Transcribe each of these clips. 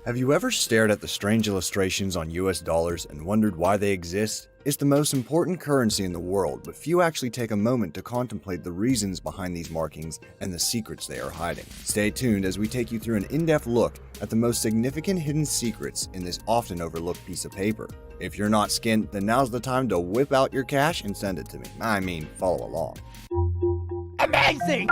Have you ever stared at the strange illustrations on US dollars and wondered why they exist? It's the most important currency in the world, but few actually take a moment to contemplate the reasons behind these markings and the secrets they are hiding. Stay tuned as we take you through an in-depth look at the most significant hidden secrets in this often overlooked piece of paper. If you're not skint, then now's the time to whip out your cash and send it to me. I mean, follow along. Amazing!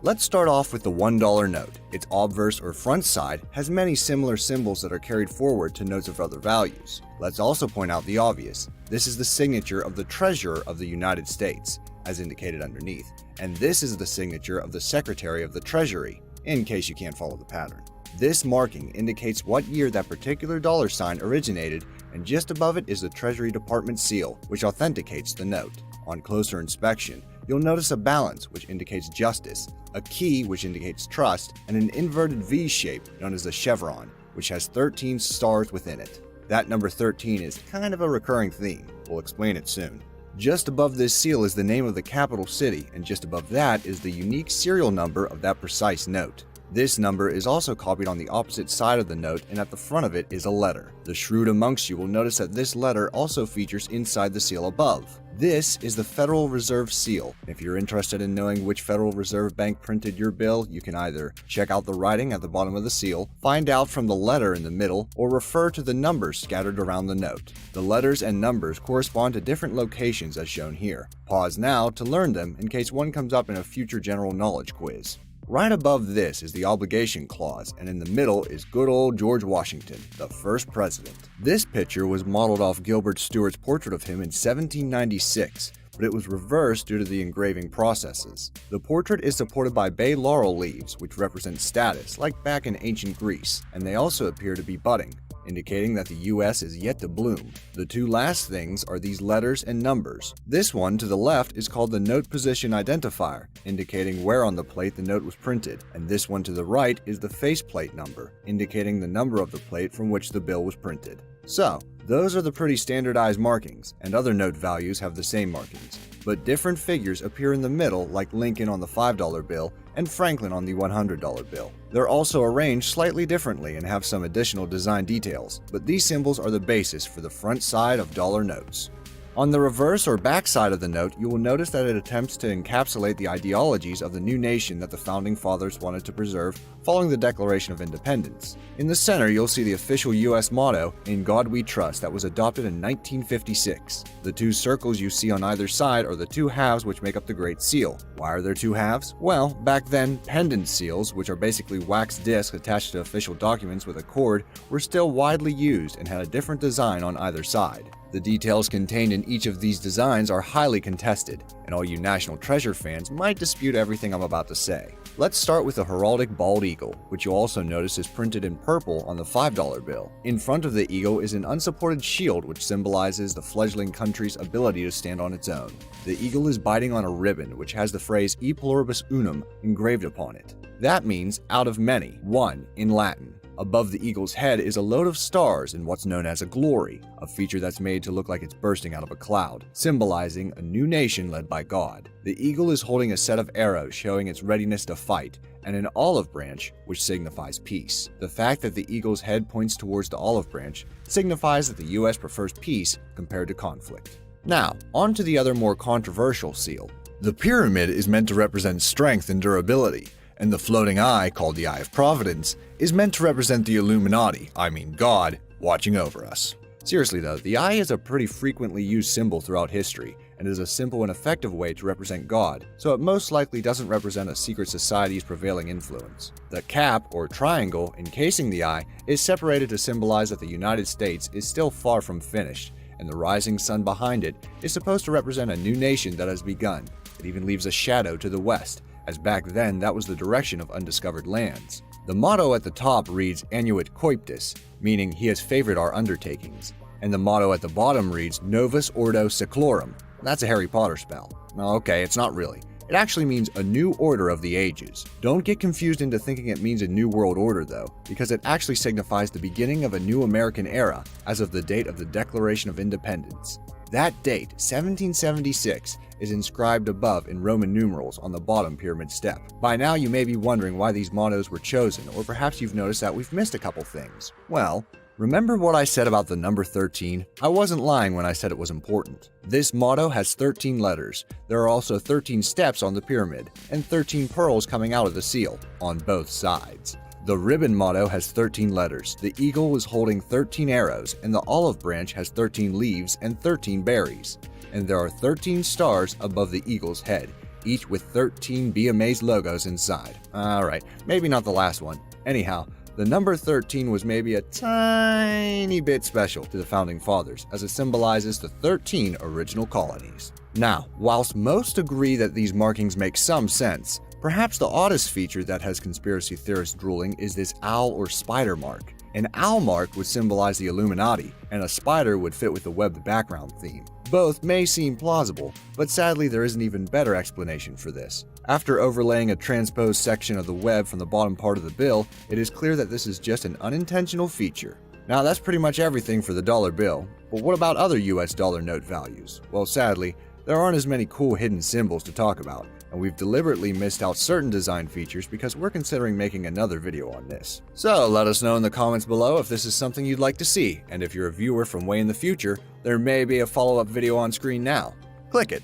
Let's start off with the $1 note. Its obverse or front side has many similar symbols that are carried forward to notes of other values. Let's also point out the obvious. This is the signature of the Treasurer of the United States, as indicated underneath, and this is the signature of the Secretary of the Treasury, in case you can't follow the pattern. This marking indicates what year that particular dollar sign originated, and just above it is the Treasury Department seal, which authenticates the note. On closer inspection, you'll notice a balance, which indicates justice, a key, which indicates trust, and an inverted V shape known as the chevron, which has 13 stars within it. That number 13 is kind of a recurring theme. We'll explain it soon. Just above this seal is the name of the capital city, and just above that is the unique serial number of that precise note. This number is also copied on the opposite side of the note, and at the front of it is a letter. The shrewd amongst you will notice that this letter also features inside the seal above. This is the Federal Reserve seal. If you're interested in knowing which Federal Reserve Bank printed your bill, you can either check out the writing at the bottom of the seal, find out from the letter in the middle, or refer to the numbers scattered around the note. The letters and numbers correspond to different locations as shown here. Pause now to learn them in case one comes up in a future general knowledge quiz. Right above this is the obligation clause, and in the middle is good old George Washington, the first president. This picture was modeled off Gilbert Stuart's portrait of him in 1796, but it was reversed due to the engraving processes. The portrait is supported by bay laurel leaves, which represent status, like back in ancient Greece, and they also appear to be budding, indicating that the US is yet to bloom. The two last things are these letters and numbers. This one to the left is called the note position identifier, indicating where on the plate the note was printed, and this one to the right is the faceplate number, indicating the number of the plate from which the bill was printed. So, those are the pretty standardized markings, and other note values have the same markings, but different figures appear in the middle, like Lincoln on the $5 bill and Franklin on the $100 bill. They're also arranged slightly differently and have some additional design details, but these symbols are the basis for the front side of dollar notes. On the reverse or back side of the note, you will notice that it attempts to encapsulate the ideologies of the new nation that the Founding Fathers wanted to preserve following the Declaration of Independence. In the center, you'll see the official US motto, "In God We Trust," that was adopted in 1956. The two circles you see on either side are the two halves which make up the Great Seal. Why are there two halves? Well, back then, pendant seals, which are basically wax discs attached to official documents with a cord, were still widely used and had a different design on either side. The details contained in each of these designs are highly contested, and all you National Treasure fans might dispute everything I'm about to say. Let's start with the heraldic bald eagle, which you'll also notice is printed in purple on the $5 bill. In front of the eagle is an unsupported shield which symbolizes the fledgling country's ability to stand on its own. The eagle is biting on a ribbon which has the phrase E pluribus unum engraved upon it. That means out of many, one in Latin. Above the eagle's head is a load of stars in what's known as a glory, a feature that's made to look like it's bursting out of a cloud, symbolizing a new nation led by God. The eagle is holding a set of arrows showing its readiness to fight, and an olive branch, which signifies peace. The fact that the eagle's head points towards the olive branch signifies that the US prefers peace compared to conflict. Now, on to the other more controversial seal. The pyramid is meant to represent strength and durability, and the floating eye, called the Eye of Providence, is meant to represent the Illuminati, I mean God, watching over us. Seriously though, the eye is a pretty frequently used symbol throughout history, and is a simple and effective way to represent God, so it most likely doesn't represent a secret society's prevailing influence. The cap, or triangle, encasing the eye is separated to symbolize that the United States is still far from finished, and the rising sun behind it is supposed to represent a new nation that has begun. It even leaves a shadow to the west, as back then that was the direction of undiscovered lands. The motto at the top reads Annuit Coeptis, meaning he has favored our undertakings, and the motto at the bottom reads Novus Ordo Seclorum. That's a Harry Potter spell. Okay, it's not really. It actually means a new order of the ages. Don't get confused into thinking it means a new world order though, because it actually signifies the beginning of a new American era as of the date of the Declaration of Independence. That date, 1776, is inscribed above in Roman numerals on the bottom pyramid step. By now you may be wondering why these mottos were chosen, or perhaps you've noticed that we've missed a couple things. Well, remember what I said about the number 13? I wasn't lying when I said it was important. This motto has 13 letters. There are also 13 steps on the pyramid, and 13 pearls coming out of the seal, on both sides. The ribbon motto has 13 letters, the eagle is holding 13 arrows, and the olive branch has 13 leaves and 13 berries. And there are 13 stars above the eagle's head, each with 13 Be Amazed logos inside. Alright, maybe not the last one. Anyhow, the number 13 was maybe a tiny bit special to the Founding Fathers, as it symbolizes the 13 original colonies. Now, whilst most agree that these markings make some sense, perhaps the oddest feature that has conspiracy theorists drooling is this owl or spider mark. An owl mark would symbolize the Illuminati, and a spider would fit with the webbed background theme. Both may seem plausible, but sadly there is an even better explanation for this. After overlaying a transposed section of the web from the bottom part of the bill, it is clear that this is just an unintentional feature. Now that's pretty much everything for the dollar bill, but what about other US dollar note values? Well, sadly, there aren't as many cool hidden symbols to talk about, and we've deliberately missed out certain design features because we're considering making another video on this. So let us know in the comments below if this is something you'd like to see, and if you're a viewer from way in the future, there may be a follow-up video on screen now. Click it.